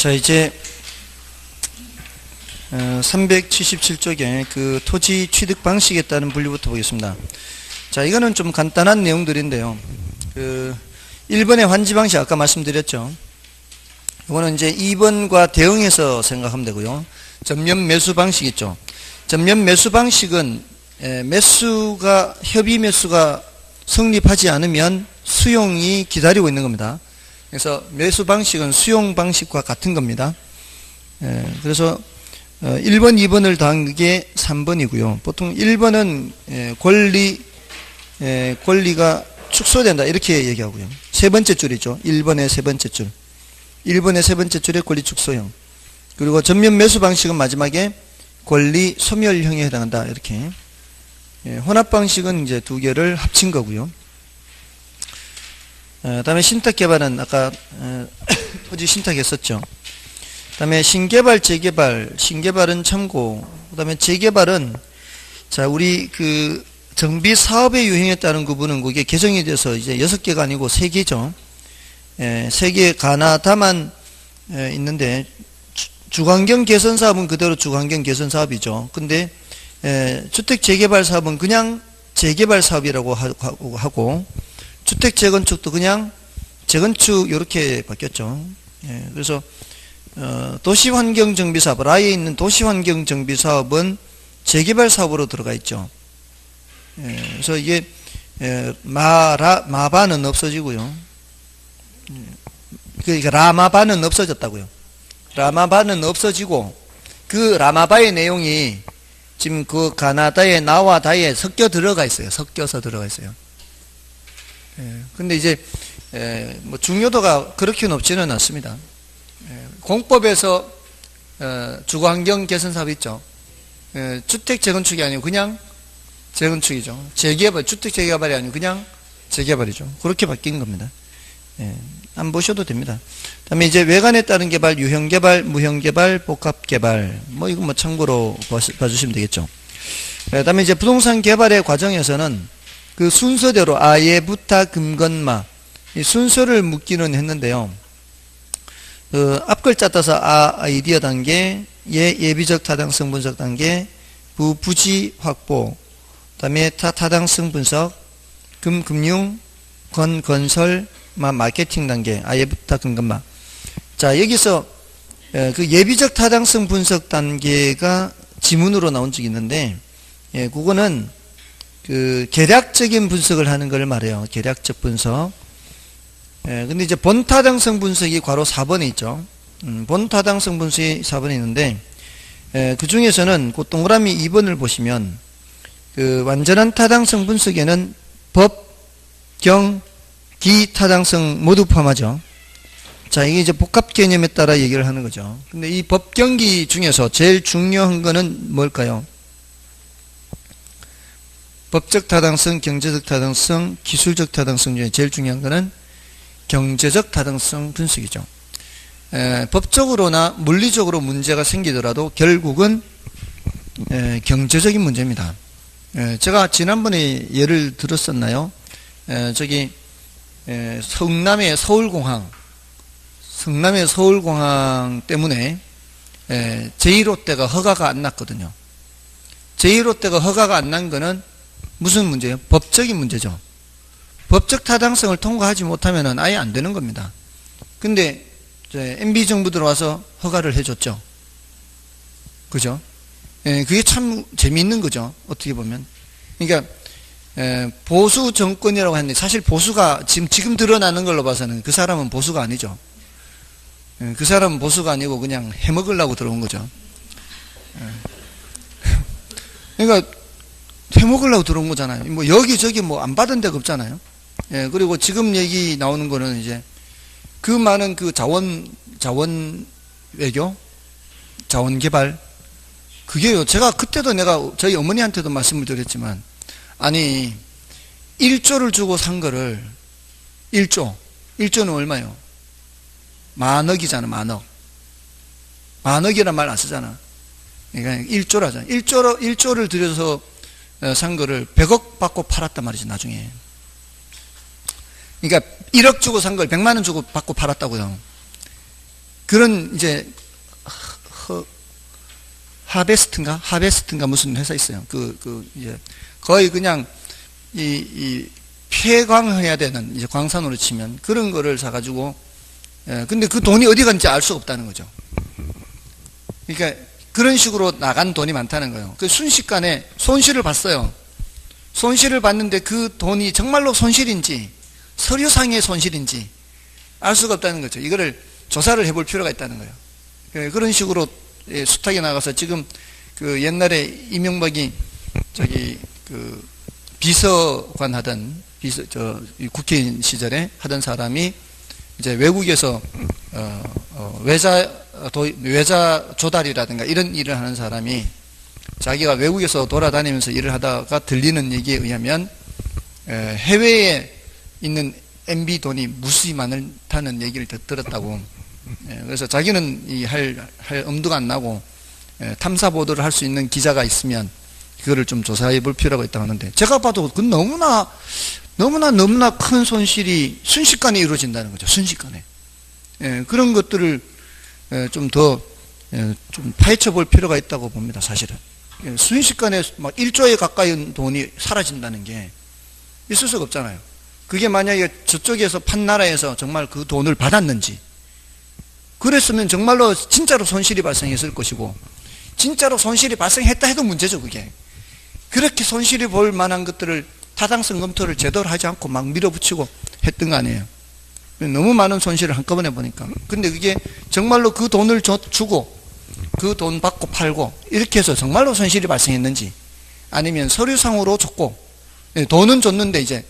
자, 이제 377쪽에 그 토지 취득 방식에 따른 분류부터 보겠습니다. 자, 이거는 좀 간단한 내용들인데요. 1번의 환지 방식 아까 말씀드렸죠. 이거는 이제 2번과 대응해서 생각하면 되고요. 전면 매수 방식 있죠. 전면 매수 방식은 협의 매수가 성립하지 않으면 수용이 기다리고 있는 겁니다. 그래서 매수 방식은 수용 방식과 같은 겁니다. 그래서 1번, 2번을 더한 게 3번이고요. 보통 1번은 권리가 축소된다 이렇게 얘기하고요. 세 번째 줄이죠. 1번의 세 번째 줄. 1번의 세 번째 줄에 권리 축소형. 그리고 전면 매수 방식은 마지막에 권리 소멸형에 해당한다 이렇게. 혼합 방식은 이제 두 개를 합친 거고요. 다음에 신탁 개발은 아까 토지 신탁 했었죠. 다음에 신개발, 재개발, 신개발은 참고, 그 다음에 재개발은, 자, 우리 그 정비 사업의 유형에 따른 구분은 그게 개정이 돼서 이제 6개가 아니고 3개죠. 3개 가나다만 있는데, 주환경 개선 사업은 그대로 주환경 개선 사업이죠. 근데, 주택 재개발 사업은 그냥 재개발 사업이라고 하고, 주택 재건축도 그냥 재건축, 이렇게 바뀌었죠. 그래서, 도시환경정비사업, 라에 있는 도시환경정비사업은 재개발 사업으로 들어가 있죠. 그래서 이게 마바는 없어지고요. 그러니까 라마바는 없어졌다고요. 라마바는 없어지고 그 라마바의 내용이 지금 그 가나다의 나와 다에 섞여 들어가 있어요. 섞여서 들어가 있어요. 근데 이제 뭐 중요도가 그렇게 높지는 않습니다. 공법에서 주거환경 개선 사업 있죠. 주택 재건축이 아니고 그냥 재건축이죠. 재개발, 주택 재개발이 아니고 그냥 재개발이죠. 그렇게 바뀐 겁니다. 안 보셔도 됩니다. 다음에 이제 외관에 따른 개발, 유형 개발, 무형 개발, 복합 개발, 뭐 이거 뭐 참고로 봐주시면 되겠죠. 다음에 이제 부동산 개발의 과정에서는 그 순서대로 아예, 부타, 금건마 이 순서를 묻기는 했는데요. 앞글자 따서 아이디어 단계, 예비적 타당성 분석 단계, 부지 확보, 그다음에 타당성 분석, 금융, 건설, 마케팅 단계, 아예부터 금건마. 자, 여기서 그 예비적 타당성 분석 단계가 지문으로 나온 적이 있는데, 그거는 그 계략적인 분석을 하는 걸 말해요. 계략적 분석. 근데 이제 본타당성 분석이 괄호 4번에 있죠. 본타당성 분석이 4번에 있는데, 그 중에서는 그 동그라미 2번을 보시면, 그 완전한 타당성 분석에는 법, 경, 기 타당성 모두 포함하죠. 자, 이게 이제 복합 개념에 따라 얘기를 하는 거죠. 근데 이 법, 경기 중에서 제일 중요한 거는 뭘까요? 법적 타당성, 경제적 타당성, 기술적 타당성 중에 제일 중요한 거는 경제적 타당성 분석이죠. 법적으로나 물리적으로 문제가 생기더라도 결국은 경제적인 문제입니다. 제가 지난번에 예를 들었었나요? 저기 성남의 서울공항 때문에 제1롯데가 허가가 안 났거든요. 제1롯데가 허가가 안 난 거는 무슨 문제예요? 법적인 문제죠. 법적 타당성을 통과하지 못하면 아예 안 되는 겁니다. 근데 MB정부 들어와서 허가를 해줬죠. 그죠? 그게 참 재미있는 거죠. 어떻게 보면. 그러니까 보수 정권이라고 했는데 사실 보수가 지금 드러나는 걸로 봐서는 그 사람은 보수가 아니죠. 그 사람은 보수가 아니고 그냥 해먹으려고 들어온 거죠. 그러니까 해먹으려고 들어온 거잖아요. 뭐 여기저기 뭐 안 받은 데가 없잖아요. 그리고 지금 얘기 나오는 거는 이제 그 많은 그 자원 외교, 자원 개발, 그게요. 제가 그때도 내가 저희 어머니한테도 말씀을 드렸지만, 아니, 1조를 주고 산 거를, 1조는 얼마요? 만억이잖아, 만억. 만억이란 말 안 쓰잖아. 그러니까 1조라잖아. 1조를 들여서 산 거를 100억 받고 팔았단 말이지, 나중에. 그러니까 1억 주고 산 걸 100만 원 주고 받고 팔았다고요. 그런 이제 하베스트인가 무슨 회사 있어요. 이제 거의 그냥 이 폐광해야 되는 이제 광산으로 치면 그런 거를 사가지고, 근데 그 돈이 어디 갔는지 알 수 없다는 거죠. 그러니까 그런 식으로 나간 돈이 많다는 거예요. 그 순식간에 손실을 봤어요. 손실을 봤는데 그 돈이 정말로 손실인지 서류상의 손실인지 알 수가 없다는 거죠. 이거를 조사를 해볼 필요가 있다는 거예요. 그런 식으로 수탁에 나가서 지금 그 옛날에 이명박이 그 비서관 하던 국회의원 시절에 하던 사람이 이제 외국에서 외자 조달이라든가 이런 일을 하는 사람이 자기가 외국에서 돌아다니면서 일을 하다가 들리는 얘기에 의하면 해외에 있는 MB 돈이 무수히 많다는 얘기를 들었다고. 그래서 자기는 할 엄두가 안 나고 탐사 보도를 할 수 있는 기자가 있으면 그거를 좀 조사해 볼 필요가 있다고 하는데, 제가 봐도 그 너무나 큰 손실이 순식간에 이루어진다는 거죠. 순식간에. 그런 것들을 좀 더 좀 파헤쳐 볼 필요가 있다고 봅니다. 사실은. 순식간에 막 1조에 가까이 돈이 사라진다는 게 있을 수가 없잖아요. 그게 만약에 저쪽에서 판 나라에서 정말 그 돈을 받았는지, 그랬으면 정말로 진짜로 손실이 발생했을 것이고, 진짜로 손실이 발생했다 해도 문제죠. 그게 그렇게 손실이 볼 만한 것들을 타당성 검토를 제대로 하지 않고 막 밀어붙이고 했던 거 아니에요. 너무 많은 손실을 한꺼번에 보니까. 근데 그게 정말로 그 돈을 주고 그 돈 받고 팔고 이렇게 해서 정말로 손실이 발생했는지, 아니면 서류상으로 줬고 돈은 줬는데 이제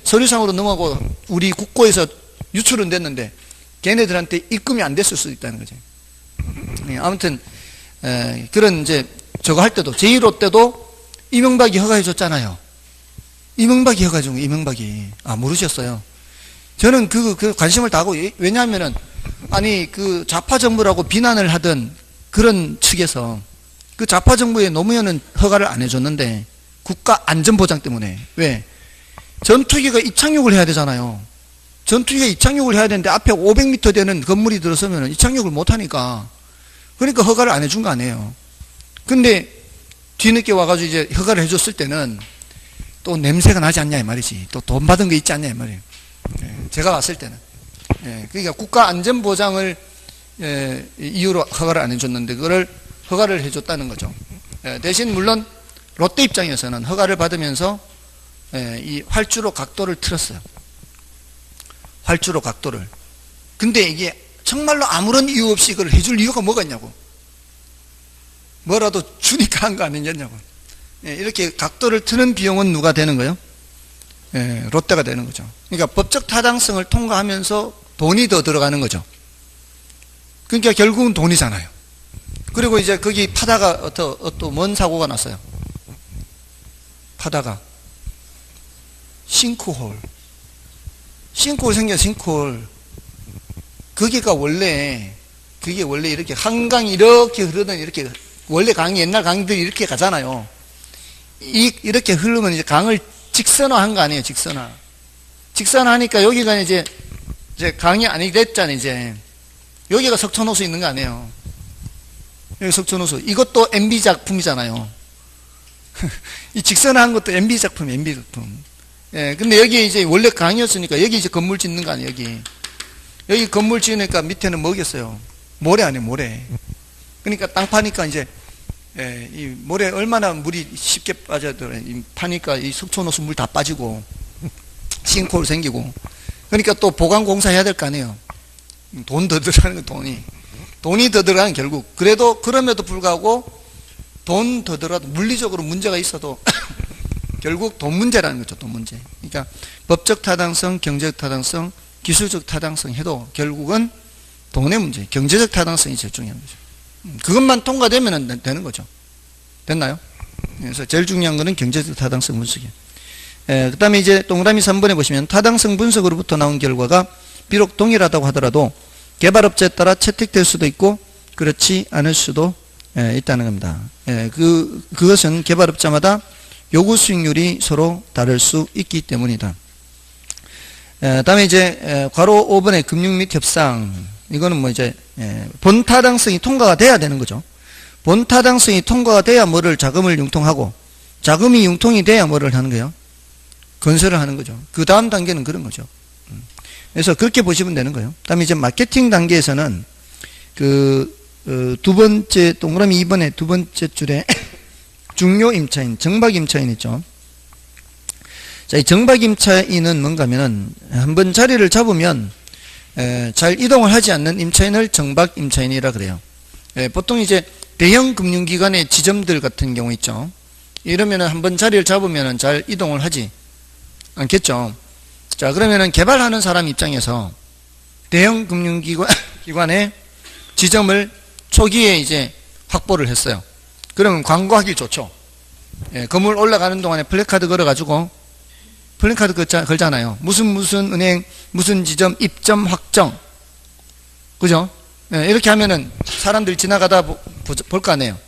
서류상으로 넘어가고 우리 국고에서 유출은 됐는데 걔네들한테 입금이 안 됐을 수도 있다는 거죠. 아무튼 그런 이제 저거 할 때도, 제1호 때도 이명박이 허가해 줬잖아요. 이명박이 허가해 준 거, 이명박이. 모르셨어요? 저는 그 관심을 다 하고, 왜냐하면은 아니 그 좌파 정부라고 비난을 하던 그런 측에서 그 좌파 정부의 노무현은 허가를 안 해줬는데 국가 안전보장 때문에. 왜? 전투기가 이착륙을 해야 되잖아요. 전투기가 이착륙을 해야 되는데 앞에 500m 되는 건물이 들어서면 이착륙을 못하니까, 그러니까 허가를 안 해준 거 아니에요. 근데 뒤늦게 와가지고 이제 허가를 해줬을 때는 또 냄새가 나지 않냐 이 말이지. 또 돈 받은 거 있지 않냐 이 말이에요. 제가 왔을 때는. 그러니까 국가 안전보장을 이유로 허가를 안 해줬는데 그걸 허가를 해줬다는 거죠. 대신 물론 롯데 입장에서는 허가를 받으면서 이 활주로 각도를 틀었어요. 활주로 각도를. 근데 이게 정말로 아무런 이유 없이 그걸 해줄 이유가 뭐가 있냐고. 뭐라도 주니까 한 거 아니냐고. 이렇게 각도를 트는 비용은 누가 되는 거예요? 롯데가 되는 거죠. 그러니까 법적 타당성을 통과하면서 돈이 더 들어가는 거죠. 그러니까 결국은 돈이잖아요. 그리고 이제 거기 파다가 또 뭔 사고가 났어요. 파다가 싱크홀 생겨. 싱크홀. 그게 원래 이렇게 한강이 이렇게 흐르던, 이렇게 원래 강이, 옛날 강들이 이렇게 가잖아요. 이렇게 흐르면 이제 강을 직선화한 거 아니에요. 직선화하니까 여기가 이제 강이 아니 됐잖아요. 이제 여기가 석촌호수 있는 거 아니에요. 여기 석촌호수. 이것도 MB 작품이잖아요. 이 직선화한 것도 MB 작품. 근데 여기 이제 원래 강이었으니까 여기 이제 건물 짓는 거 아니에요. 여기 건물 지으니까 밑에는 뭐겠어요? 모래 아니에요. 모래. 그러니까 땅 파니까 이제 이 모래 얼마나 물이 쉽게 빠져들어요. 파니까 이 석촌호수 물 다 빠지고 싱크홀 생기고. 그러니까 또 보강공사 해야 될 거 아니에요. 돈 더 들어가는 거. 돈이 더 들어가는, 결국. 그럼에도 불구하고 돈 더 들어가도 물리적으로 문제가 있어도 결국 돈 문제라는 거죠. 돈 문제. 그러니까 법적 타당성, 경제적 타당성, 기술적 타당성 해도 결국은 돈의 문제, 경제적 타당성이 제일 중요한 거죠. 그것만 통과되면 되는 거죠. 됐나요? 그래서 제일 중요한 거는 경제적 타당성 분석이에요. 그 다음에 이제 동그라미 3번에 보시면 타당성 분석으로부터 나온 결과가 비록 동일하다고 하더라도 개발업체에 따라 채택될 수도 있고 그렇지 않을 수도 있다는 겁니다. 그것은 개발업자마다 요구 수익률이 서로 다를 수 있기 때문이다. 다음에 이제 괄호 5번의 금융 및 협상. 이거는 뭐 이제 본타당성이 통과가 돼야 되는 거죠. 본타당성이 통과가 돼야 뭐를 자금을 융통하고, 자금이 융통이 돼야 뭐를 하는 거예요? 건설을 하는 거죠. 그 다음 단계는 그런 거죠. 그래서 그렇게 보시면 되는 거예요. 다음에 이제 마케팅 단계에서는 두 번째 동그라미 2번에 두 번째 줄에 중요 임차인, 정박 임차인 있죠. 자, 이 정박 임차인은 뭔가 하면은 한번 자리를 잡으면 잘 이동을 하지 않는 임차인을 정박 임차인이라 그래요. 보통 이제 대형 금융기관의 지점들 같은 경우 있죠. 이러면은 한번 자리를 잡으면은 잘 이동을 하지 않겠죠. 자, 그러면은 개발하는 사람 입장에서 대형 금융기관의 지점을 초기에 이제 확보를 했어요. 그러면 광고하기 좋죠. 건물 올라가는 동안에 플래카드 걸어가지고, 플래카드 걸잖아요. 무슨 은행, 무슨 지점, 입점 확정. 그죠? 이렇게 하면은 사람들이 지나가다 볼 거 아니에요.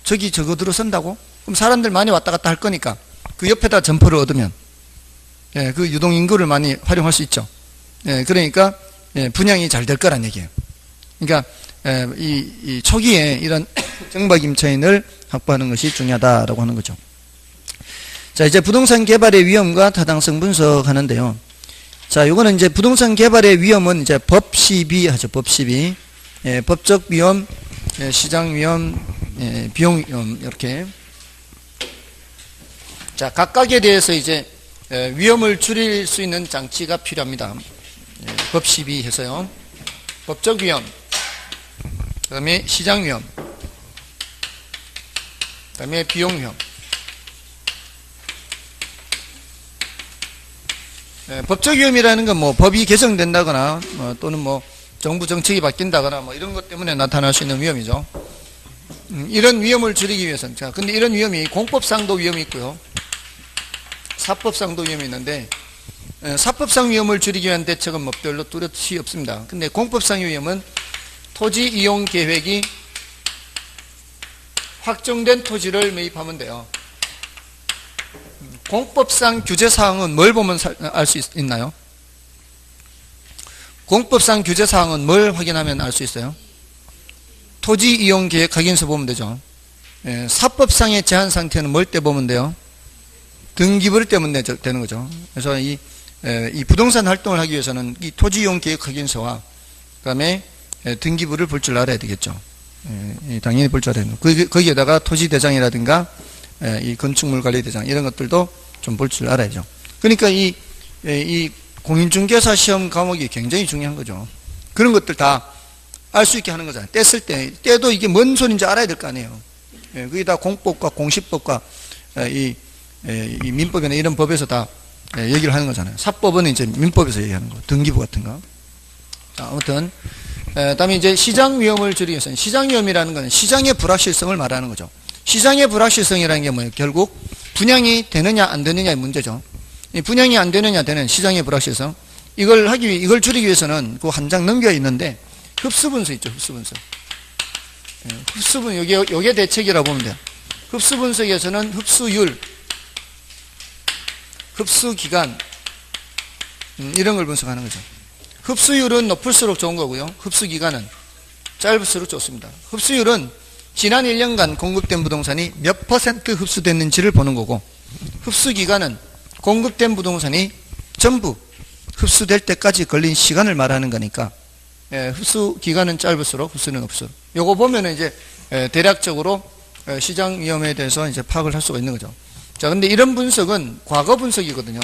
저기 저거 들어선다고? 그럼 사람들 많이 왔다 갔다 할 거니까 그 옆에다 점포를 얻으면 그 유동인구를 많이 활용할 수 있죠. 그러니까 분양이 잘 될 거란 얘기예요. 그러니까 이 초기에 이런 정박 임차인을 확보하는 것이 중요하다라고 하는 거죠. 자, 이제 부동산 개발의 위험과 타당성 분석하는데요. 자, 요거는 이제 부동산 개발의 위험은 이제 법 시비 하죠. 법 시비. 법적 위험, 시장 위험, 비용 위험, 이렇게. 자, 각각에 대해서 이제 위험을 줄일 수 있는 장치가 필요합니다. 법 시비 해서요. 법적 위험, 그 다음에 시장 위험, 그 다음에 비용 위험. 법적 위험이라는 건 뭐 법이 개정된다거나 또는 뭐 정부 정책이 바뀐다거나 뭐 이런 것 때문에 나타날 수 있는 위험이죠. 이런 위험을 줄이기 위해서는, 자, 근데 이런 위험이 공법상도 위험이 있고요, 사법상도 위험이 있는데, 사법상 위험을 줄이기 위한 대책은 뭐 별로 뚜렷이 없습니다. 근데 공법상의 위험은 토지 이용 계획이 확정된 토지를 매입하면 돼요. 공법상 규제사항은 뭘 보면 알 수 있나요? 공법상 규제사항은 뭘 확인하면 알 수 있어요? 토지 이용 계획 확인서 보면 되죠. 사법상의 제한 상태는 뭘 때 보면 돼요? 등기부를 때면 되는 거죠. 그래서 이 부동산 활동을 하기 위해서는 이 토지 이용 계획 확인서와 그 다음에 등기부를 볼 줄 알아야 되겠죠. 당연히 볼 줄 알아야 되는 거기에다가 토지대장이라든가 이 건축물관리대장 이런 것들도 좀 볼 줄 알아야죠. 그러니까 이 공인중개사 시험 과목이 굉장히 중요한 거죠. 그런 것들 다 알 수 있게 하는 거잖아요. 때도 이게 뭔 소리인지 알아야 될 거 아니에요. 거기다 공법과 공시법과 이 민법이나 이런 법에서 다 얘기를 하는 거잖아요. 사법은 이제 민법에서 얘기하는 거, 등기부 같은 거. 자, 아무튼 다음에 이제 시장 위험을 줄이기 위해서는, 시장 위험이라는 것은 시장의 불확실성을 말하는 거죠. 시장의 불확실성이라는 게 뭐예요? 결국 분양이 되느냐 안 되느냐의 문제죠. 이 분양이 안 되느냐 되는 시장의 불확실성, 이걸 줄이기 위해서는 그 한 장 넘겨 있는데 흡수분수 있죠. 흡수분수. 흡수분 요게 대책이라고 보면 돼요. 흡수분석에서는 흡수율, 흡수기간 이런 걸 분석하는 거죠. 흡수율은 높을수록 좋은 거고요, 흡수기간은 짧을수록 좋습니다. 흡수율은 지난 1년간 공급된 부동산이 몇 % 흡수됐는지를 보는 거고, 흡수기간은 공급된 부동산이 전부 흡수될 때까지 걸린 시간을 말하는 거니까, 흡수기간은 짧을수록 흡수는 없을수록, 요거 보면은 이제 대략적으로 시장 위험에 대해서 이제 파악을 할 수가 있는 거죠. 자, 근데 이런 분석은 과거 분석이거든요.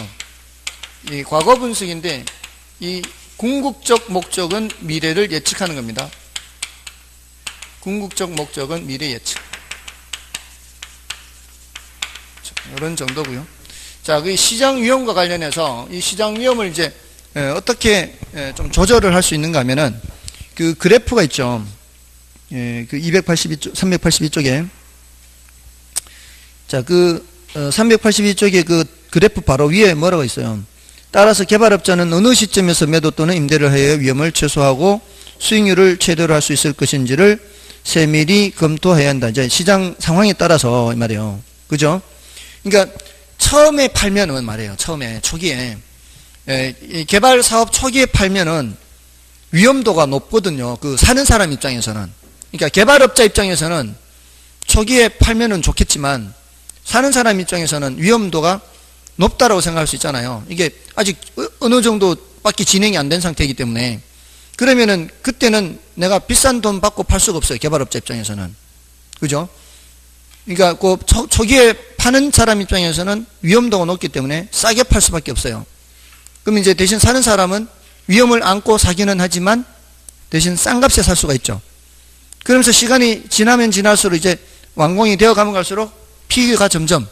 이 과거 분석인데, 이 궁극적 목적은 미래를 예측하는 겁니다. 궁극적 목적은 미래 예측. 자, 이런 정도고요. 자, 그 시장 위험과 관련해서 이 시장 위험을 이제 어떻게 좀 조절을 할 수 있는가 하면은, 그 그래프가 있죠. 그 382쪽에. 자, 382쪽에 그 그래프 바로 위에 뭐라고 있어요? 따라서 개발업자는 어느 시점에서 매도 또는 임대를 하여 위험을 최소화하고 수익률을 최대로 할 수 있을 것인지를 세밀히 검토해야 한다. 이제 시장 상황에 따라서 이 말이에요. 그죠? 그러니까 처음에 팔면은 말이에요. 처음에 초기에 이 개발 사업 초기에 팔면은 위험도가 높거든요. 그 사는 사람 입장에서는. 그러니까 개발업자 입장에서는 초기에 팔면은 좋겠지만 사는 사람 입장에서는 위험도가 높다라고 생각할 수 있잖아요. 이게 아직 어느 정도밖에 진행이 안 된 상태이기 때문에 그러면은 그때는 내가 비싼 돈 받고 팔 수가 없어요. 개발업자 입장에서는. 그죠? 그러니까 그 초기에 파는 사람 입장에서는 위험도가 높기 때문에 싸게 팔 수밖에 없어요. 그럼 이제 대신 사는 사람은 위험을 안고 사기는 하지만 대신 싼 값에 살 수가 있죠. 그러면서 시간이 지나면 지날수록 이제 완공이 되어 가면 갈수록 피해가 점점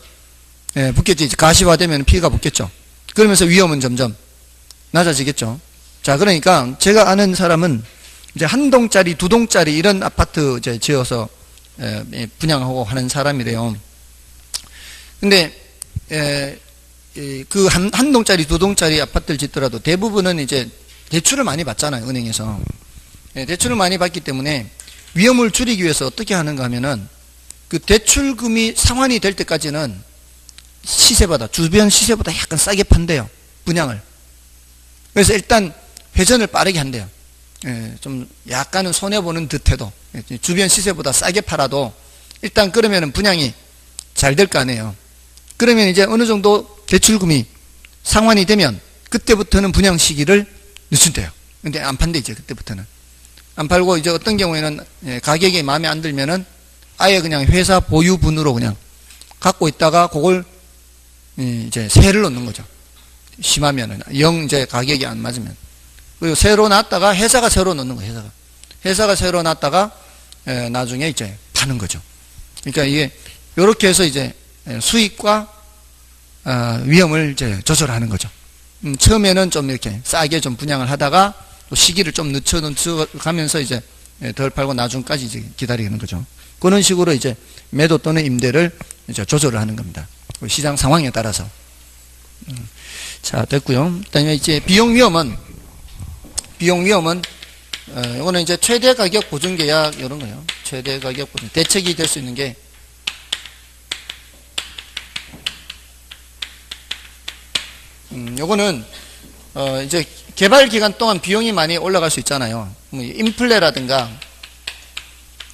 붙겠죠. 이제 가시화되면 피해가 붙겠죠. 그러면서 위험은 점점 낮아지겠죠. 자, 그러니까 제가 아는 사람은 이제 한 동짜리, 두 동짜리 이런 아파트 이제 지어서 분양하고 하는 사람이래요. 근데 그 한 동짜리, 두 동짜리 아파트를 짓더라도 대부분은 이제 대출을 많이 받잖아요, 은행에서. 대출을 많이 받기 때문에 위험을 줄이기 위해서 어떻게 하는가 하면은 그 대출금이 상환이 될 때까지는 시세보다, 주변 시세보다 약간 싸게 판대요, 분양을. 그래서 일단 회전을 빠르게 한대요. 좀 약간은 손해보는 듯 해도 주변 시세보다 싸게 팔아도 일단 그러면은 분양이 잘 될 거 아니에요. 그러면 이제 어느 정도 대출금이 상환이 되면 그때부터는 분양 시기를 늦춘대요. 근데 안 판대, 이제 그때부터는. 안 팔고 이제 어떤 경우에는 가격이 마음에 안 들면은 아예 그냥 회사 보유분으로 그냥 갖고 있다가 그걸 이제 세를 넣는 거죠. 심하면은 영 이제 가격이 안 맞으면. 그리고 새로 놨다가 회사가 새로 넣는 거예요. 회사가 새로 놨다가 나중에 이제 파는 거죠. 그러니까 이게 이렇게 해서 이제 수익과 위험을 이제 조절하는 거죠. 처음에는 좀 이렇게 싸게 좀 분양을 하다가 또 시기를 좀 늦춰가면서 이제 덜 팔고 나중까지 이제 기다리는 거죠. 그런 식으로 이제 매도 또는 임대를 이제 조절을 하는 겁니다. 시장 상황에 따라서. 자, 됐고요. 그다음에 이제 비용 위험은 이거는 이제 최대 가격 보증 계약 이런 거예요. 최대 가격 보증 대책이 될 수 있는 게 요거는 이제 개발 기간 동안 비용이 많이 올라갈 수 있잖아요. 뭐 인플레라든가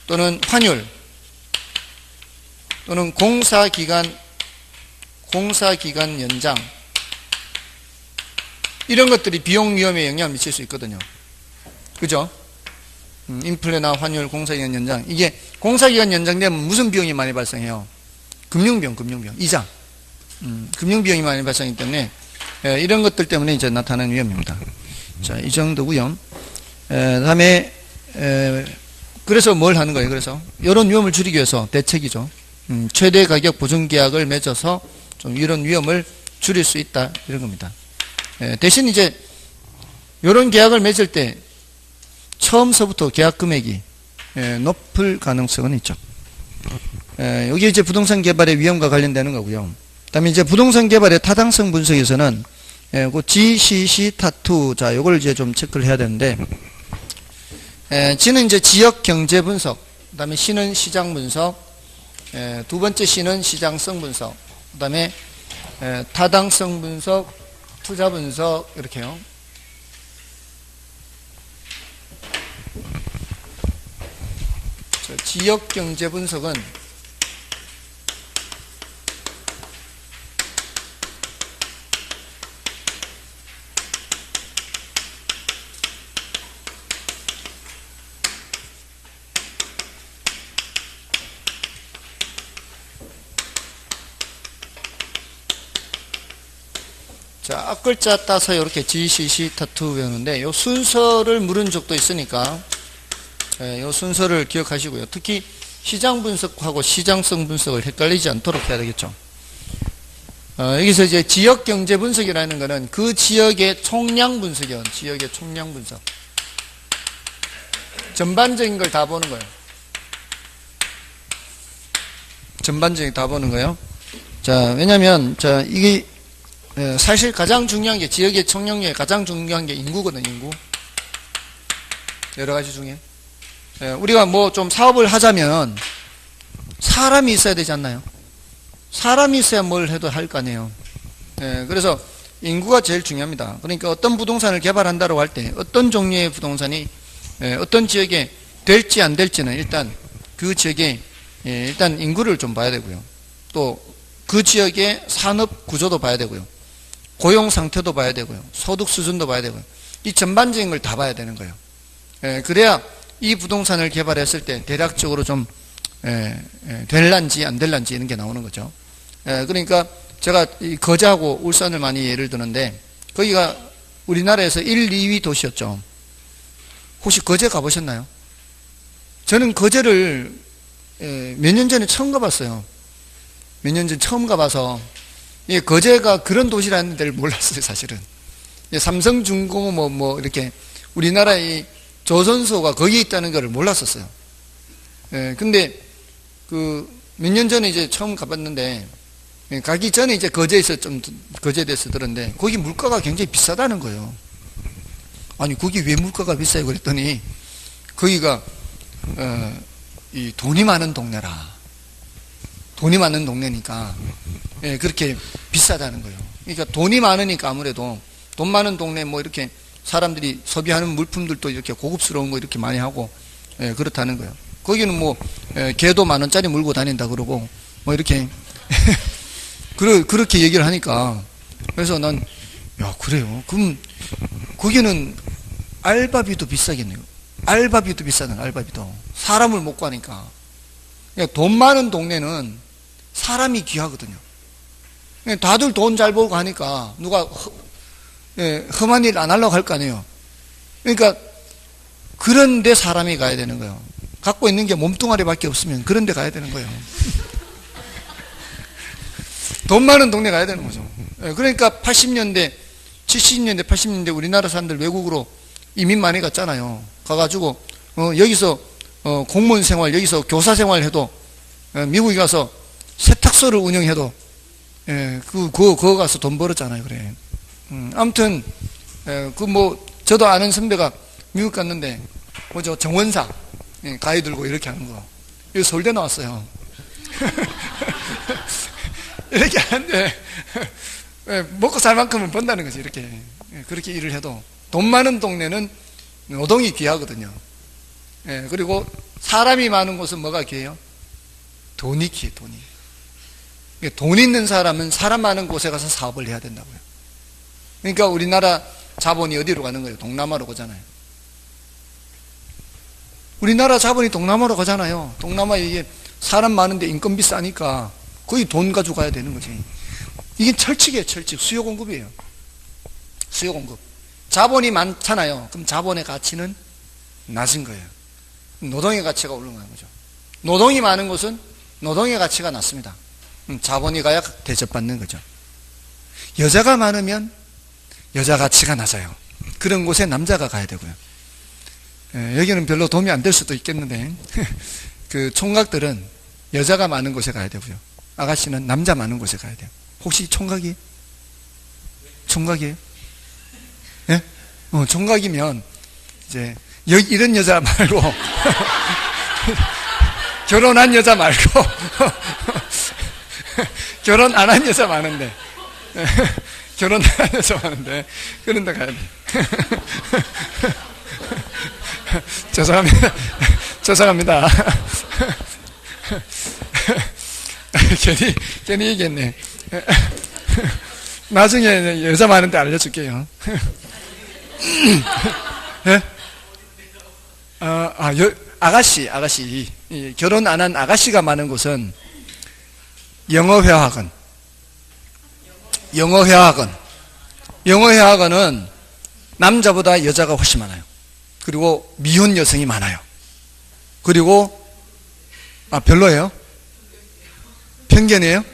또는 환율 또는 공사 기간 연장 이런 것들이 비용 위험에 영향을 미칠 수 있거든요. 그죠? 인플레나 환율, 공사기간 연장. 이게 공사기간 연장되면 무슨 비용이 많이 발생해요? 금융비용, 이자. 금융비용이 많이 발생하기 때문에 이런 것들 때문에 이제 나타나는 위험입니다. 자, 이 정도고요. 다음에 그래서 뭘 하는 거예요? 그래서 이런 위험을 줄이기 위해서 대책이죠. 최대 가격 보증 계약을 맺어서 좀 이런 위험을 줄일 수 있다 이런 겁니다. 대신 이제 이런 계약을 맺을 때 처음서부터 계약 금액이 높을 가능성은 있죠. 여기 이제 부동산 개발의 위험과 관련되는 거고요. 그다음에 이제 부동산 개발의 타당성 분석에서는 그 GCC 타투, 자, 요걸 이제 좀 체크를 해야 되는데, G는 이제 지역 경제 분석, 그다음에 C는 시장 분석, 두 번째 C는 시장성 분석, 그다음에 타당성 분석, 투자 분석 이렇게요. 지역 경제 분석은 자, 앞글자 따서 이렇게 GCC 타투 외우는데 요 순서를 물은 적도 있으니까 요 순서를 기억하시고요. 특히 시장 분석하고 시장성 분석을 헷갈리지 않도록 해야 되겠죠. 여기서 이제 지역 경제 분석이라는 거는 그 지역의 총량 분석이요. 지역의 총량 분석. 전반적인 걸 다 보는 거예요. 전반적인 다 보는 거예요. 자, 왜냐면 자, 이게 사실 가장 중요한 게 지역의 총량에 가장 중요한 게 인구거든요. 인구. 여러 가지 중에 우리가 뭐 좀 사업을 하자면 사람이 있어야 되지 않나요? 사람이 있어야 뭘 해도 할 거 아니에요. 그래서 인구가 제일 중요합니다. 그러니까 어떤 부동산을 개발한다고 할 때 어떤 종류의 부동산이 어떤 지역에 될지 안 될지는 일단 그 지역에 일단 인구를 좀 봐야 되고요. 또 그 지역의 산업 구조도 봐야 되고요. 고용 상태도 봐야 되고요. 소득 수준도 봐야 되고요. 이 전반적인 걸 다 봐야 되는 거예요. 그래야 이 부동산을 개발했을 때 대략적으로 좀 될란지 안 될란지 이런 게 나오는 거죠. 그러니까 제가 이 거제하고 울산을 많이 예를 드는데 거기가 우리나라에서 1, 2위 도시였죠. 혹시 거제 가보셨나요? 저는 거제를 몇 년 전에 처음 가봤어요. 몇 년 전 처음 가봐서 거제가 그런 도시라는 데를 몰랐어요, 사실은. 삼성중공업 뭐 이렇게 우리나라의 조선소가 거기에 있다는 것을 몰랐었어요. 근데 그 몇 년 전에 이제 처음 가봤는데 가기 전에 이제 거제에서 좀 거제에 대해서 들었는데 거기 물가가 굉장히 비싸다는 거예요. 아니 거기 왜 물가가 비싸요? 그랬더니 거기가 이 돈이 많은 동네라. 돈이 많은 동네니까 그렇게 비싸다는 거예요. 그러니까 돈이 많으니까 아무래도 돈 많은 동네 뭐 이렇게 사람들이 소비하는 물품들도 이렇게 고급스러운 거 이렇게 많이 하고 그렇다는 거예요. 거기는 뭐 개도 10,000원짜리 물고 다닌다 그러고 뭐 이렇게 그렇게 얘기를 하니까 그래서 난 야 그래요? 그럼 거기는 알바비도 비싸겠네요. 알바비도 비싸네. 알바비도 사람을 못 구하니까. 그러니까 돈 많은 동네는 사람이 귀하거든요. 다들 돈 잘 벌고 하니까 누가 험한 일 안 하려고 할 거 아니에요. 그러니까 그런데 사람이 가야 되는 거예요. 갖고 있는 게 몸뚱아리밖에 없으면 그런데 가야 되는 거예요. 돈 많은 동네 가야 되는 거죠. 그러니까 80년대, 70년대, 80년대 우리나라 사람들 외국으로 이민 많이 갔잖아요. 가가지고 여기서 공무원 생활, 여기서 교사 생활 해도 미국에 가서 세탁소를 운영해도 그거 가서 돈 벌었잖아요. 그래. 아무튼 저도 아는 선배가 미국 갔는데 뭐죠 정원사 가위 들고 이렇게 하는 거. 이거 서울대 나왔어요. 이렇게 하는데 먹고 살 만큼은 번다는 거지. 이렇게 그렇게 일을 해도 돈 많은 동네는 노동이 귀하거든요. 그리고 사람이 많은 곳은 뭐가 귀해요? 돈이 귀해. 돈 있는 사람은 사람 많은 곳에 가서 사업을 해야 된다고요. 그러니까 우리나라 자본이 어디로 가는 거예요? 동남아로 가잖아요. 우리나라 자본이 동남아로 가잖아요. 동남아에 이게 사람 많은데 인건비 싸니까 거의 돈 가지고 가야 되는 거지. 이게 철칙이에요. 철칙. 수요 공급이에요. 수요 공급. 자본이 많잖아요. 그럼 자본의 가치는 낮은 거예요. 노동의 가치가 올라가는 거죠. 노동이 많은 곳은 노동의 가치가 낮습니다. 자본이 가야 대접받는 거죠. 여자가 많으면 여자 가치가 낮아요. 그런 곳에 남자가 가야 되고요. 여기는 별로 도움이 안 될 수도 있겠는데 그 총각들은 여자가 많은 곳에 가야 되고요. 아가씨는 남자 많은 곳에 가야 돼요. 혹시 총각이에요? 총각이에요? 예? 총각이면 이제 이런 여자 말고 결혼한 여자 말고 결혼 안 한 여자 많은데 결혼 안 한 여자 많은데 그런 데 가야 돼. 죄송합니다. 괜히 얘기했네. 나중에 여자 많은데 알려줄게요. 예? 아가씨, 결혼 안 한 아가씨가 많은 곳은 영어회화학원은 남자보다 여자가 훨씬 많아요. 그리고 미혼 여성이 많아요. 그리고 별로예요? 편견이에요?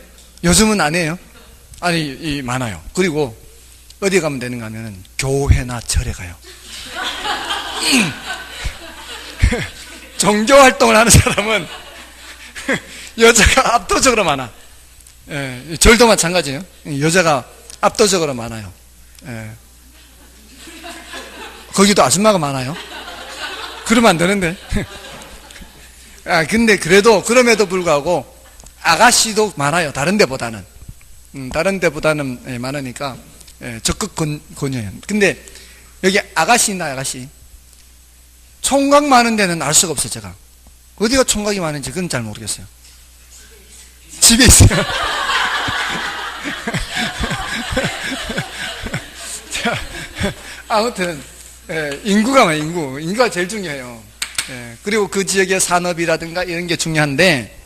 요즘은 안 해요? 아니 많아요. 그리고 어디 가면 되는가 하면 교회나 절에 가요. 종교활동을 하는 사람은 여자가 압도적으로 많아. 절도 마찬가지예요. 여자가 압도적으로 많아요. 거기도 아줌마가 많아요. 그러면 안 되는데. 근데 그럼에도 불구하고 아가씨도 많아요. 다른 데보다는 많으니까 적극 권유해요. 근데 여기 아가씨 있나, 아가씨? 총각 많은 데는 알 수가 없어요, 제가. 어디가 총각이 많은지 그건 잘 모르겠어요. 집에 있어요. 자, 아무튼 인구가 많아요. 인구가 제일 중요해요. 그리고 그 지역의 산업이라든가 이런 게 중요한데,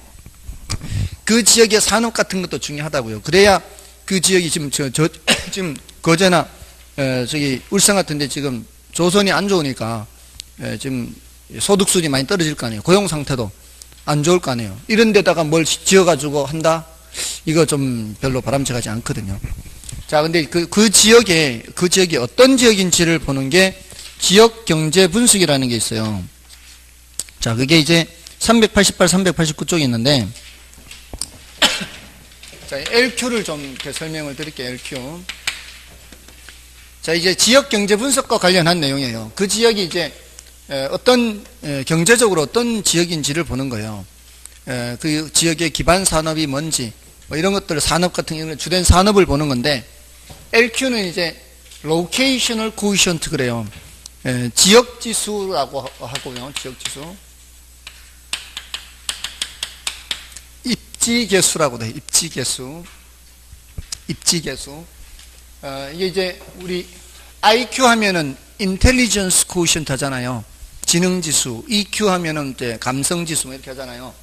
그 지역의 산업 같은 것도 중요하다고요. 그래야 그 지역이 지금 지금 거제나 저기 울산 같은데 지금 조선이 안 좋으니까 지금 소득 수준이 많이 떨어질 거 아니에요. 고용 상태도 안 좋을 거 아니에요. 이런 데다가 뭘 지어가지고 한다? 이거 좀 별로 바람직하지 않거든요. 자, 근데 그 지역이 어떤 지역인지를 보는 게 지역 경제 분석이라는 게 있어요. 자, 그게 이제 388, 389쪽에 있는데, 자, LQ를 좀 이렇게 설명을 드릴게요, LQ. 자, 이제 지역 경제 분석과 관련한 내용이에요. 그 지역이 이제 어떤 경제적으로 어떤 지역인지를 보는 거예요. 그 지역의 기반 산업이 뭔지, 뭐 이런 것들, 산업 같은 경우는 주된 산업을 보는 건데, LQ는 이제 로케이셔널 코이션트 그래요. 지역 지수라고 하고요. 지역 지수. 입지 개수라고 돼요. 입지 개수. 이게 이제 우리 IQ 하면은 인텔리전스 코이션트 하잖아요. 지능 지수. EQ 하면은 이제 감성 지수 뭐 이렇게 하잖아요.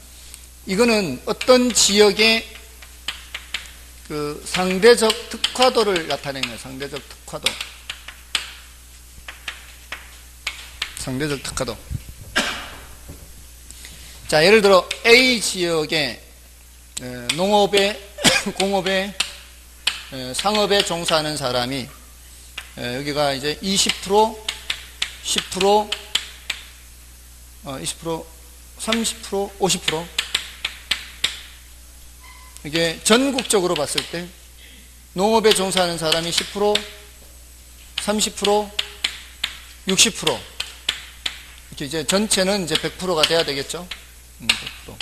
이거는 어떤 지역의 그 상대적 특화도를 나타내는 거예요. 상대적 특화도. 자, 예를 들어 A 지역에 농업에, 공업에, 상업에 종사하는 사람이 여기가 이제 20%, 10%, 20%, 30%, 50%. 이게 전국적으로 봤을 때 농업에 종사하는 사람이 10%, 30%, 60%. 이렇게 이제 전체는 이제 100%가 돼야 되겠죠. 100%.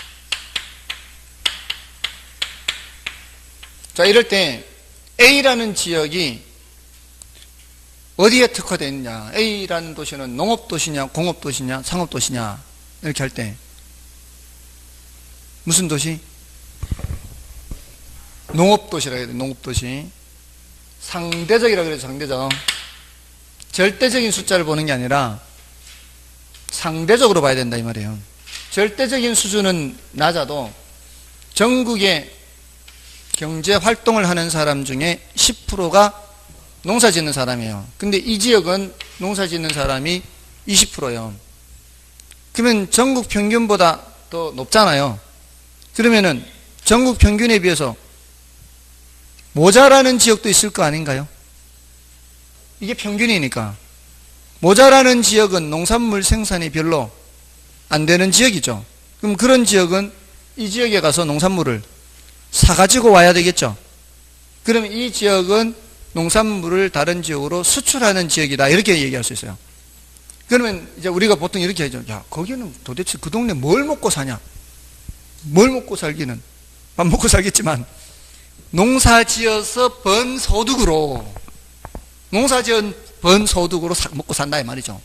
자, 이럴 때 A라는 지역이 어디에 특화되어 있느냐? A라는 도시는 농업도시냐, 공업도시냐, 상업도시냐? 이렇게 할 때 무슨 도시? 농업도시라 해야 돼. 농업도시. 상대적이라 그래요. 상대적. 절대적인 숫자를 보는 게 아니라 상대적으로 봐야 된다 이 말이에요. 절대적인 수준은 낮아도 전국에 경제 활동을 하는 사람 중에 10%가 농사 짓는 사람이에요. 근데 이 지역은 농사 짓는 사람이 20%예요. 그러면 전국 평균보다 더 높잖아요. 그러면은 전국 평균에 비해서 모자라는 지역도 있을 거 아닌가요? 이게 평균이니까. 모자라는 지역은 농산물 생산이 별로 안 되는 지역이죠. 그럼 그런 지역은 이 지역에 가서 농산물을 사가지고 와야 되겠죠. 그러면 이 지역은 농산물을 다른 지역으로 수출하는 지역이다. 이렇게 얘기할 수 있어요. 그러면 이제 우리가 보통 이렇게 하죠. 야, 거기는 도대체 그 동네 뭘 먹고 사냐? 뭘 먹고 살기는? 밥 먹고 살겠지만, 농사 지어서 번 소득으로 먹고 산다 이 말이죠.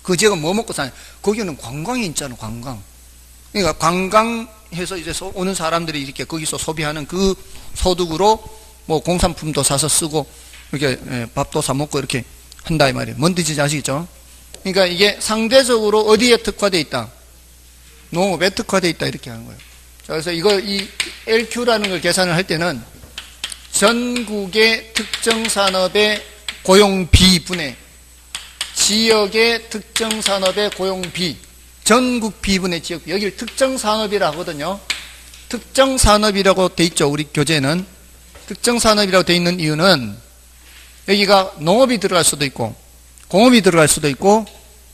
그 지역은 뭐 먹고 사냐? 거기는 관광이 있잖아. 관광. 그러니까 관광해서 이제 오는 사람들이 이렇게 거기서 소비하는 그 소득으로 뭐 공산품도 사서 쓰고 이렇게 밥도 사 먹고 이렇게 한다 이 말이에요. 뭔 뜻인지 아시겠죠? 그러니까 이게 상대적으로 어디에 특화되어 있다? 농업에 특화되어 있다 이렇게 하는 거예요. 그래서 이 LQ라는 걸 계산을 할 때는 전국의 특정 산업의 고용비 분의 지역의 특정 산업의 고용비, 전국 비분의 지역, 여기를 특정 산업이라 하거든요. 특정 산업이라고 돼 있죠. 우리 교재는. 특정 산업이라고 돼 있는 이유는 여기가 농업이 들어갈 수도 있고 공업이 들어갈 수도 있고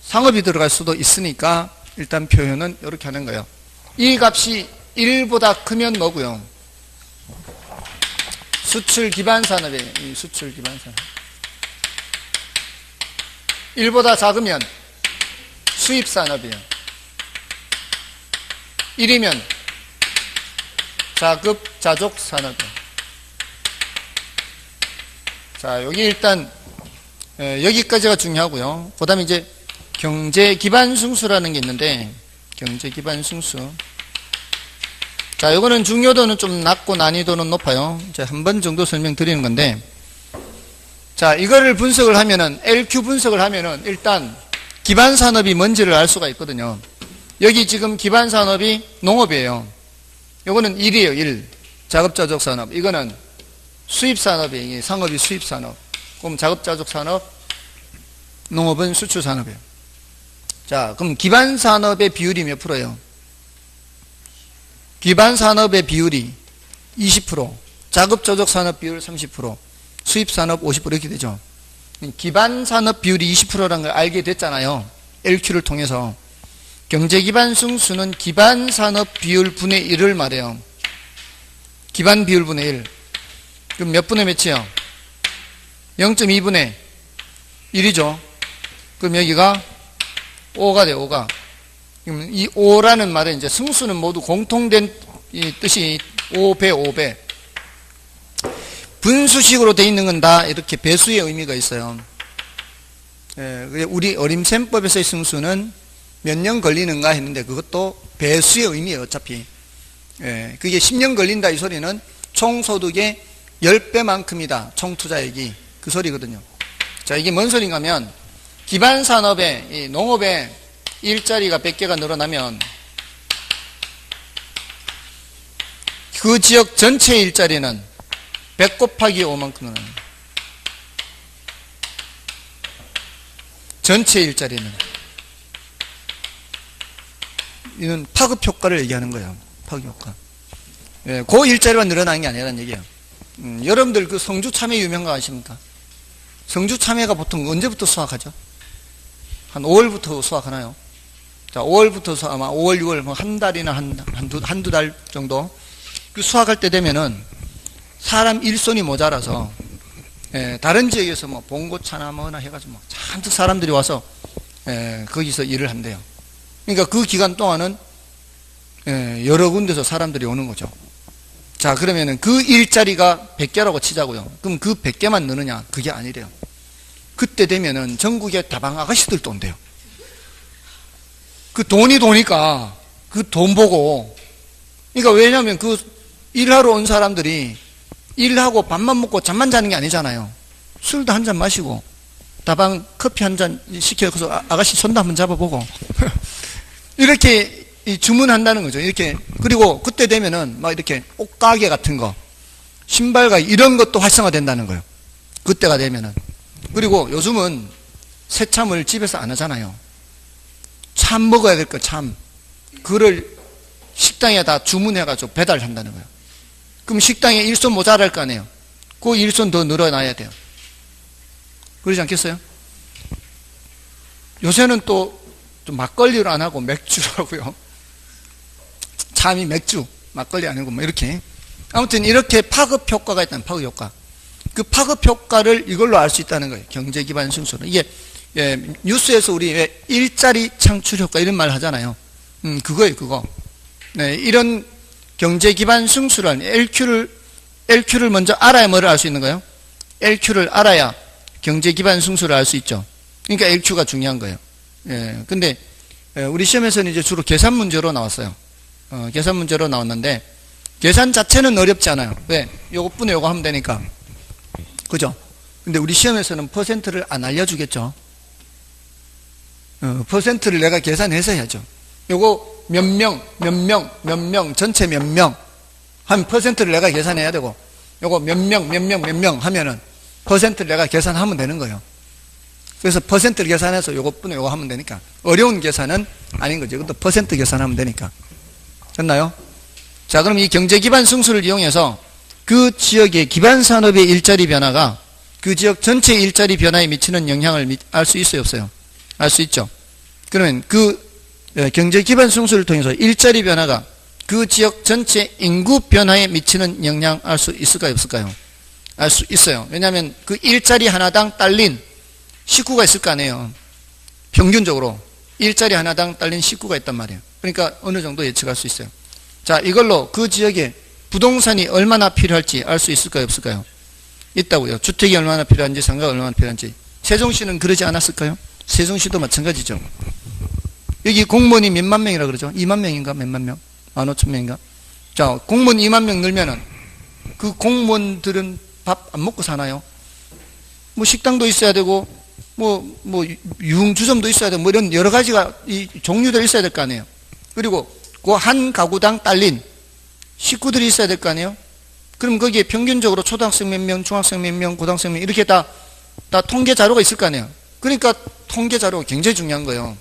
상업이 들어갈 수도 있으니까 일단 표현은 이렇게 하는 거예요. 이 값이 1보다 크면 뭐고요? 수출 기반 산업이에요. 이 수출 기반 산업. 1보다 작으면 수입 산업이에요. 1이면 자급 자족 산업이에요. 자, 여기 일단 여기까지가 중요하고요. 그 다음에 이제 경제 기반 승수라는 게 있는데, 경제 기반 승수. 자, 이거는 중요도는 좀 낮고 난이도는 높아요. 이제 한 번 정도 설명드리는 건데, 자, 이거를 분석을 하면은, LQ 분석을 하면은 일단 기반 산업이 뭔지를 알 수가 있거든요. 여기 지금 기반 산업이 농업이에요. 요거는 1이에요, 1. 자급자족 산업. 이거는 수입 산업이에요. 상업이 수입 산업. 그럼 자급자족 산업, 농업은 수출 산업이에요. 자, 그럼 기반 산업의 비율이 몇 프로예요? 기반 산업의 비율이 20%, 자급자족 산업 비율 30%, 수입 산업 50% 이렇게 되죠. 기반 산업 비율이 20%라는 걸 알게 됐잖아요. LQ를 통해서. 경제 기반 승수는 기반 산업 비율 분의 1을 말해요. 기반 비율 분의 1. 그럼 몇 분의 몇이요? 0.2분의 1이죠. 그럼 여기가 5가 돼요, 5가. 그럼 이 5라는 말은 이제 승수는 모두 공통된 이 뜻이 5배, 5배. 분수식으로 되어 있는 건 다 이렇게 배수의 의미가 있어요. 예, 우리 어림셈법에서의 승수는 몇 년 걸리는가 했는데 그것도 배수의 의미예요, 어차피. 예, 그게 10년 걸린다 이 소리는 총소득의 10배만큼이다, 총투자액이. 그 소리거든요. 자, 이게 뭔 소린가 하면 기반 산업에, 이 농업에 일자리가 100개가 늘어나면 그 지역 전체 일자리는 100 곱하기 5만큼 늘어나요. 전체 일자리는. 이는 파급 효과를 얘기하는 거예요. 파급 효과. 예, 그 일자리만 늘어나는 게 아니라는 얘기예요. 여러분들 그 성주 참외 유명한 거 아십니까? 성주 참외가 보통 언제부터 수확하죠? 한 5월부터 수확하나요? 자, 5월부터 아마 5월, 6월, 뭐 한 달이나 한두 달 정도. 그 수확할 때 되면은 사람 일손이 모자라서, 예, 다른 지역에서 뭐 봉고차나 뭐나 해가지고 뭐 잔뜩 사람들이 와서, 예, 거기서 일을 한대요. 그러니까 그 기간 동안은, 예, 여러 군데서 사람들이 오는 거죠. 자, 그러면은 그 일자리가 100개라고 치자고요. 그럼 그 100개만 느느냐? 그게 아니래요. 그때 되면은 전국에 다방 아가씨들도 온대요. 그 돈이 도니까 그 돈 보고, 그러니까 왜냐하면 그 일하러 온 사람들이 일하고 밥만 먹고 잠만 자는 게 아니잖아요. 술도 한 잔 마시고 다방 커피 한 잔 시켜서 아가씨 손도 한번 잡아보고 이렇게 주문한다는 거죠. 이렇게. 그리고 그때 되면은 막 이렇게 옷가게 같은 거, 신발가게 이런 것도 활성화된다는 거예요. 그때가 되면은. 그리고 요즘은 새참을 집에서 안 하잖아요. 참 먹어야 될 거, 참. 그걸 식당에다 주문해가지고 배달한다는 거예요. 그럼 식당에 일손 모자랄 거 아니에요. 그 일손 더 늘어나야 돼요. 그러지 않겠어요? 요새는 또 막걸리를 안 하고 맥주라고요. 참이 맥주, 막걸리 아니고 뭐 이렇게. 아무튼 이렇게 파급 효과가 있다는 파급 효과. 그 파급 효과를 이걸로 알 수 있다는 거예요. 경제 기반 승수는. 이게, 예, 뉴스에서 우리 왜 일자리 창출 효과 이런 말 하잖아요. 그거예요, 그거. 네, 이런 경제 기반 승수란 LQ를 먼저 알아야 뭐를 알 수 있는 거예요? LQ를 알아야 경제 기반 승수를 알 수 있죠. 그러니까 LQ가 중요한 거예요. 예, 근데 우리 시험에서는 이제 주로 계산 문제로 나왔어요. 계산 문제로 나왔는데 계산 자체는 어렵지 않아요. 왜? 요것분에 요거 하면 되니까. 그죠? 근데 우리 시험에서는 퍼센트를 안 알려주겠죠. 퍼센트를 내가 계산해서 해야죠. 요거 몇 명, 전체 몇 명 하면 퍼센트를 내가 계산해야 되고, 요거 몇 명 하면은 퍼센트를 내가 계산하면 되는 거예요. 그래서 퍼센트를 계산해서 요것분에 요거 하면 되니까 어려운 계산은 아닌 거죠. 이것도 퍼센트 계산하면 되니까. 됐나요? 자, 그럼 이 경제 기반 승수를 이용해서 그 지역의 기반 산업의 일자리 변화가 그 지역 전체 일자리 변화에 미치는 영향을 알 수 있어요, 없어요? 알 수 있죠. 그러면 그 경제 기반 승수를 통해서 일자리 변화가 그 지역 전체 인구 변화에 미치는 영향 알 수 있을까요, 없을까요? 알 수 있어요. 왜냐하면 그 일자리 하나당 딸린 식구가 있을 거 아니에요. 평균적으로 일자리 하나당 딸린 식구가 있단 말이에요. 그러니까 어느 정도 예측할 수 있어요. 자, 이걸로 그 지역에 부동산이 얼마나 필요할지 알 수 있을까요, 없을까요? 있다고요. 주택이 얼마나 필요한지, 상가가 얼마나 필요한지. 세종시는 그러지 않았을까요? 세종시도 마찬가지죠. 여기 공무원이 몇만 명이라 그러죠? 2만 명인가? 몇만 명? 15,000명인가? 자, 공무원 2만 명 늘면은 그 공무원들은 밥 안 먹고 사나요? 뭐 식당도 있어야 되고, 뭐 유흥주점도 있어야 되고, 뭐 이런 여러 가지가 이 종류들이 있어야 될 거 아니에요. 그리고 그 한 가구당 딸린 식구들이 있어야 될 거 아니에요? 그럼 거기에 평균적으로 초등학생 몇 명, 중학생 몇 명, 고등학생 몇 명, 이렇게 다 통계 자료가 있을 거 아니에요? 그러니까 통계 자료가 굉장히 중요한 거예요.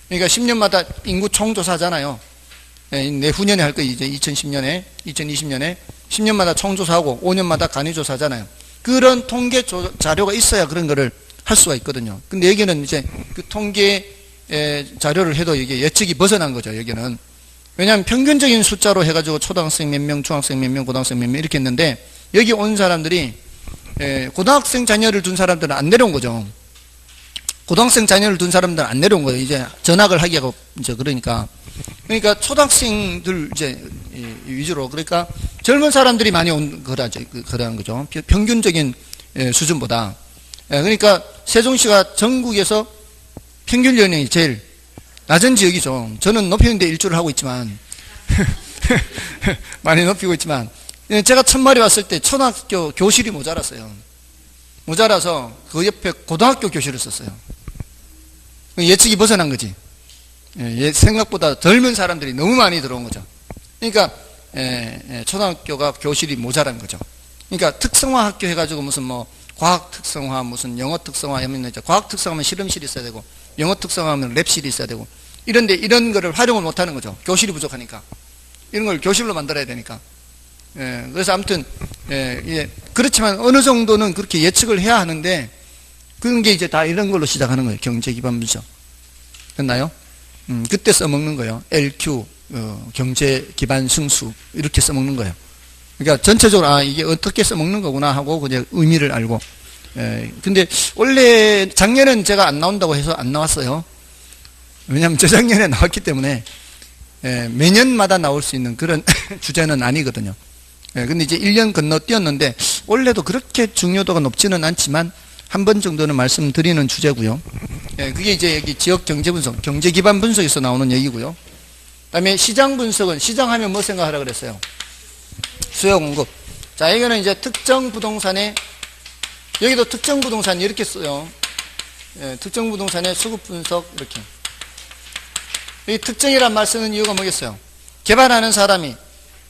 그러니까 10년마다 인구 총조사하잖아요. 내후년에 할 거예요. 이제 2010년에, 2020년에 10년마다 총조사하고 5년마다 간이조사하잖아요. 그런 통계 자료가 있어야 그런 거를 할 수가 있거든요. 근데 여기는 이제 그 통계 자료를 해도 이게 예측이 벗어난 거죠. 여기는. 왜냐하면 평균적인 숫자로 해가지고 초등학생 몇 명, 중학생 몇 명, 고등학생 몇 명 이렇게 했는데 여기 온 사람들이 고등학생 자녀를 둔 사람들은 안 내려온 거죠. 고등학생 자녀를 둔 사람들은 안 내려온 거예요. 이제 전학을 하게 하고 이제 그러니까 초등학생들 이제 위주로 그러니까 젊은 사람들이 많이 온 거라죠. 그러는 거죠. 평균적인 수준보다. 그러니까 세종시가 전국에서 평균 연령이 제일 낮은 지역이죠. 저는 높이는데 일주를 하고 있지만 많이 높이고 있지만 제가 첫말에 왔을 때 초등학교 교실이 모자랐어요. 모자라서 그 옆에 고등학교 교실을 썼어요. 예측이 벗어난 거지. 생각보다 젊은 사람들이 너무 많이 들어온 거죠. 그러니까 초등학교가 교실이 모자란 거죠. 그러니까 특성화 학교 해가지고 무슨 뭐 과학 특성화, 무슨 영어 특성화 하면 과학 특성화하면 실험실이 있어야 되고 영어 특성화하면 랩실이 있어야 되고 이런데 이런 거를 활용을 못하는 거죠. 교실이 부족하니까 이런 걸 교실로 만들어야 되니까. 그래서 아무튼 그렇지만 어느 정도는 그렇게 예측을 해야 하는데 그런 게 이제 다 이런 걸로 시작하는 거예요. 경제 기반 분석. 됐나요? 그때 써먹는 거예요. LQ, 경제 기반 승수 이렇게 써먹는 거예요. 그러니까 전체적으로 이게 어떻게 써먹는 거구나 하고 그냥 의미를 알고. 근데 원래 작년엔 제가 안 나온다고 해서 안 나왔어요. 왜냐하면 저작년에 나왔기 때문에 매년마다 나올 수 있는 그런 주제는 아니거든요. 근데 이제 1년 건너뛰었는데 원래도 그렇게 중요도가 높지는 않지만 한 번 정도는 말씀드리는 주제고요. 그게 이제 여기 지역 경제 분석, 경제 기반 분석에서 나오는 얘기고요. 그다음에 시장 분석은 시장하면 뭐 생각하라 그랬어요? 수요 공급. 자, 이거는 이제 특정 부동산의 여기도 특정 부동산 이렇게 써요. 특정 부동산의 수급 분석 이렇게. 이 특정이란 말 쓰는 이유가 뭐겠어요? 개발하는 사람이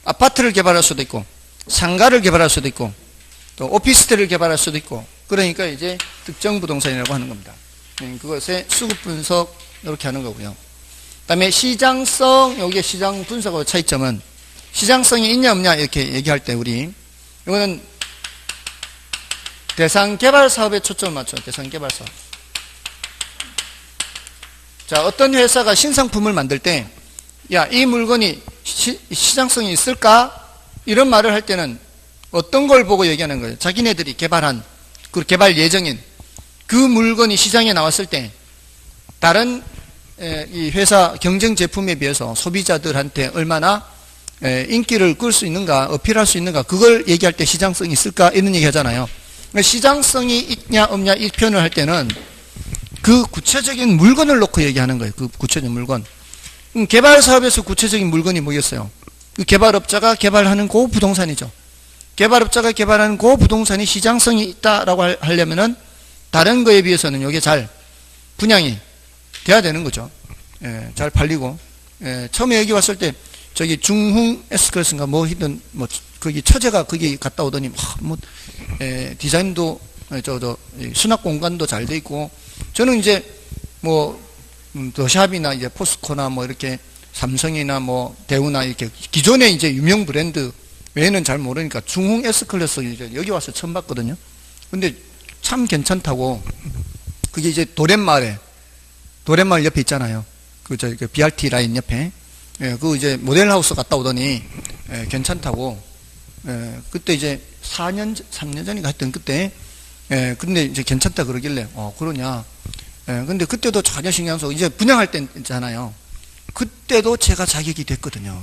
아파트를 개발할 수도 있고 상가를 개발할 수도 있고 또 오피스텔을 개발할 수도 있고 그러니까 이제 특정 부동산이라고 하는 겁니다. 그것의 수급 분석 이렇게 하는 거고요. 그 다음에 시장성, 여기에 시장 분석하고 차이점은 시장성이 있냐 없냐 이렇게 얘기할 때 우리 이거는 대상 개발 사업에 초점을 맞춰요. 대상 개발 사업. 자, 어떤 회사가 신상품을 만들 때 야, 이 물건이 시장성이 있을까? 이런 말을 할 때는 어떤 걸 보고 얘기하는 거예요? 자기네들이 개발한 그 개발 예정인 그 물건이 시장에 나왔을 때 다른 이 회사 경쟁 제품에 비해서 소비자들한테 얼마나 인기를 끌 수 있는가, 어필할 수 있는가, 그걸 얘기할 때 시장성이 있을까 이런 얘기 하잖아요. 시장성이 있냐 없냐 이 표현을 할 때는 그 구체적인 물건을 놓고 얘기하는 거예요. 그 구체적인 물건. 개발 사업에서 구체적인 물건이 뭐겠어요? 그 개발업자가 개발하는 그 부동산이죠. 개발업자가 개발하는 그 부동산이 시장성이 있다라고 하려면은 다른 거에 비해서는 이게 잘 분양이 돼야 되는 거죠. 잘 팔리고. 처음에 여기 왔을 때 저기 중흥 에스클래스인가 뭐 하든 뭐 거기 처제가 거기 갔다 오더니 디자인도 수납 공간도 잘 돼 있고 저는 이제 뭐 더샵이나 이제 포스코나 뭐 이렇게 삼성이나 뭐 대우나 이렇게 기존의 이제 유명 브랜드 외에는 잘 모르니까 중흥 S클래스 이제 여기 와서 처음 봤거든요. 근데 참 괜찮다고. 그게 이제 도련마을 옆에 있잖아요. 그 BRT 라인 옆에. 그 이제 모델하우스 갔다 오더니 괜찮다고. 그때 이제 3년 전인가 했던 그때. 근데 이제 괜찮다 그러길래 그러냐. 근데 그때도 전혀 신경 안 쓰고 이제 분양할 때 있잖아요. 그때도 제가 자격이 됐거든요.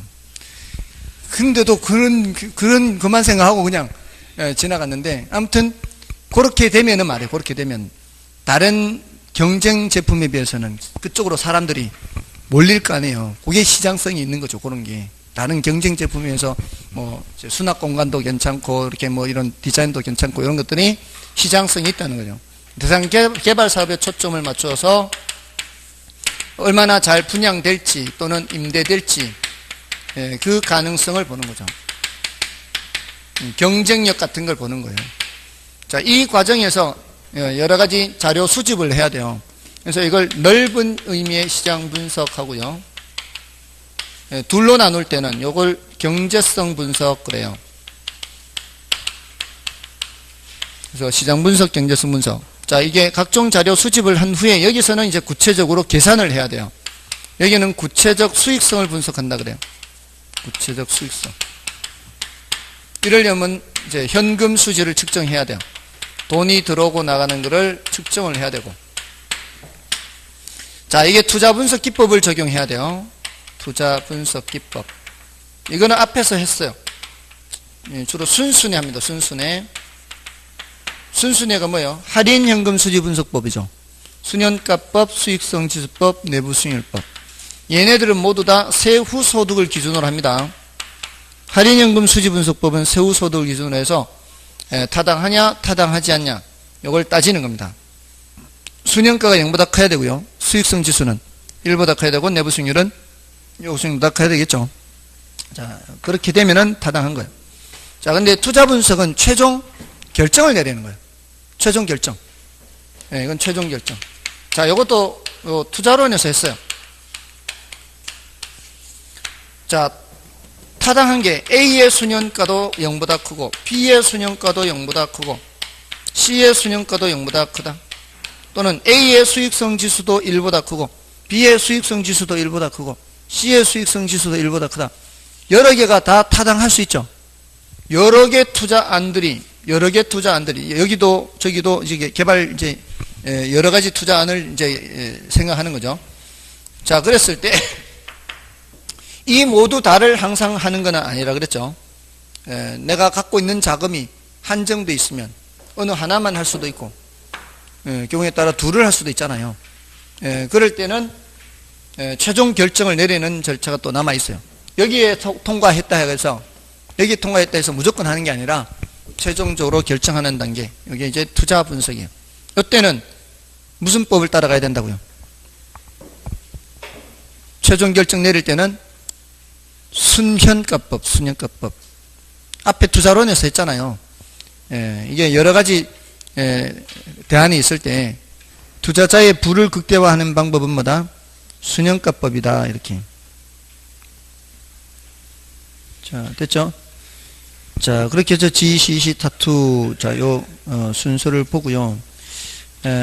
근데도 그만 생각하고 그냥 지나갔는데, 아무튼 그렇게 되면은 말이에요. 그렇게 되면 다른 경쟁 제품에 비해서는 그쪽으로 사람들이 몰릴 거 아니에요. 그게 시장성이 있는 거죠. 그런 게 다른 경쟁 제품에서 뭐 수납 공간도 괜찮고 이렇게 뭐 이런 디자인도 괜찮고 이런 것들이 시장성이 있다는 거죠. 대상 개발 사업에 초점을 맞춰서 얼마나 잘 분양될지 또는 임대될지 그 가능성을 보는 거죠. 경쟁력 같은 걸 보는 거예요. 자, 이 과정에서 여러 가지 자료 수집을 해야 돼요. 그래서 이걸 넓은 의미의 시장 분석하고요. 둘로 나눌 때는 이걸 경제성 분석 그래요. 그래서 시장 분석, 경제성 분석. 자, 이게 각종 자료 수집을 한 후에 여기서는 이제 구체적으로 계산을 해야 돼요. 여기는 구체적 수익성을 분석한다 그래요. 구체적 수익성. 이러려면 이제 현금 수지를 측정해야 돼요. 돈이 들어오고 나가는 것을 측정을 해야 되고. 자, 이게 투자 분석 기법을 적용해야 돼요. 투자 분석 기법. 이거는 앞에서 했어요. 주로 순순히 합니다. 순순히. 순순히가 뭐예요? 할인 현금 수지 분석법이죠. 순현가법, 수익성 지수법, 내부 수익률법. 얘네들은 모두 다 세후 소득을 기준으로 합니다. 할인 현금 수지 분석법은 세후 소득을 기준으로 해서 타당하냐, 타당하지 않냐, 이걸 따지는 겁니다. 순현가가 0보다 커야 되고요. 수익성 지수는 1보다 커야 되고, 내부 수익률은 요 수익률보다 커야 되겠죠. 자, 그렇게 되면은 타당한 거예요. 자, 근데 투자 분석은 최종 결정을 내리는 거예요. 최종 결정. 이건 최종 결정. 자, 요것도 투자론에서 했어요. 자, 타당한 게 A의 순현가도 0보다 크고, B의 순현가도 0보다 크고, C의 순현가도 0보다 크다. 또는 A의 수익성 지수도 1보다 크고, B의 수익성 지수도 1보다 크고, C의 수익성 지수도 1보다 크다. 여러 개가 다 타당할 수 있죠. 여러 개 투자안들이 여기도 저기도 이제 개발 이제 여러 가지 투자안을 이제 생각하는 거죠. 자, 그랬을 때 이 모두 다를 항상 하는 건 아니라 그랬죠. 내가 갖고 있는 자금이 한정돼 있으면 어느 하나만 할 수도 있고, 경우에 따라 둘을 할 수도 있잖아요. 그럴 때는 최종 결정을 내리는 절차가 또 남아 있어요. 여기에 통과했다 해서 여기 통과했다 해서 무조건 하는 게 아니라 최종적으로 결정하는 단계. 이게 이제 투자 분석이에요. 이때는 무슨 법을 따라가야 된다고요? 최종 결정 내릴 때는 순현가법. 앞에 투자론에서 했잖아요. 이게 여러 가지 대안이 있을 때 투자자의 부를 극대화하는 방법은 뭐다? 순현가법이다. 이렇게. 자, 됐죠? 자, 그렇게 해서 지, 시, 시, 타투, 자, 순서를 보고요.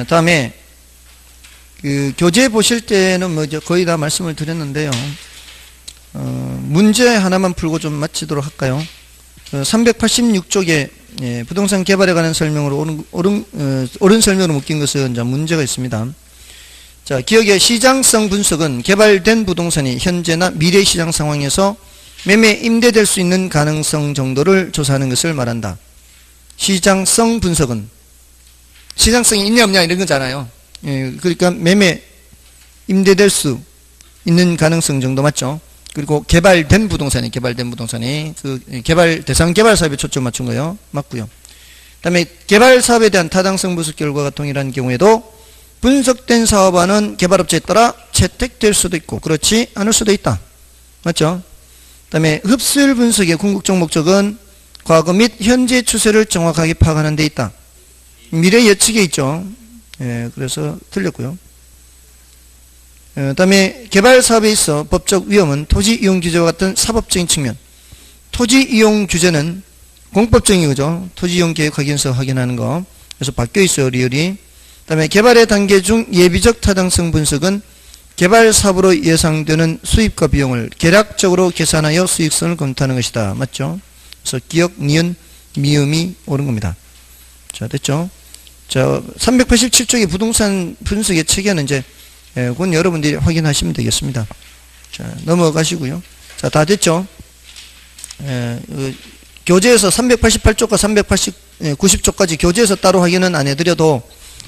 다음에, 교재 보실 때는 뭐, 거의 다 말씀을 드렸는데요. 문제 하나만 풀고 좀 마치도록 할까요? 386쪽에, 부동산 개발에 관한 설명으로, 옳은 설명으로 묶인 것은 이제 문제가 있습니다. 자, 기억의 시장성 분석은 개발된 부동산이 현재나 미래 시장 상황에서 매매 임대될 수 있는 가능성 정도를 조사하는 것을 말한다. 시장성 분석은 시장성이 있냐 없냐 이런 거잖아요. 그러니까 매매 임대될 수 있는 가능성 정도 맞죠? 그리고 개발된 부동산이 그 개발 대상 개발 사업에 초점 맞춘 거예요. 맞고요. 그다음에 개발 사업에 대한 타당성 분석 결과가 동일한 경우에도 분석된 사업안은 개발업체에 따라 채택될 수도 있고 그렇지 않을 수도 있다. 맞죠? 그 다음에 흡수율 분석의 궁극적 목적은 과거 및 현재 추세를 정확하게 파악하는 데 있다. 미래 예측에 있죠. 그래서 틀렸고요. 그 다음에 개발 사업에 있어 법적 위험은 토지 이용 규제와 같은 사법적인 측면. 토지 이용 규제는 공법적인 거죠. 토지 이용 계획 확인서 확인하는 거. 그래서 바뀌어 있어요. 리얼이. 그 다음에 개발의 단계 중 예비적 타당성 분석은 개발 사업으로 예상되는 수입과 비용을 계략적으로 계산하여 수익성을 검토하는 것이다. 맞죠? 그래서 기억, 니은, 미음이 옳은 겁니다. 자, 됐죠? 자, 387쪽의 부동산 분석의 체계는 이제, 그건 여러분들이 확인하시면 되겠습니다. 자, 넘어가시고요. 자, 다 됐죠? 교재에서 388쪽과 90쪽까지 교재에서 따로 확인은 안 해드려도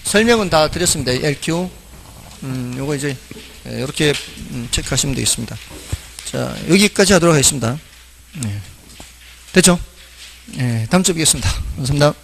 설명은 다 드렸습니다. LQ. 요거 이제 이렇게 체크하시면 되겠습니다. 자, 여기까지 하도록 하겠습니다. 됐죠? 다음 주에 뵙겠습니다. 감사합니다.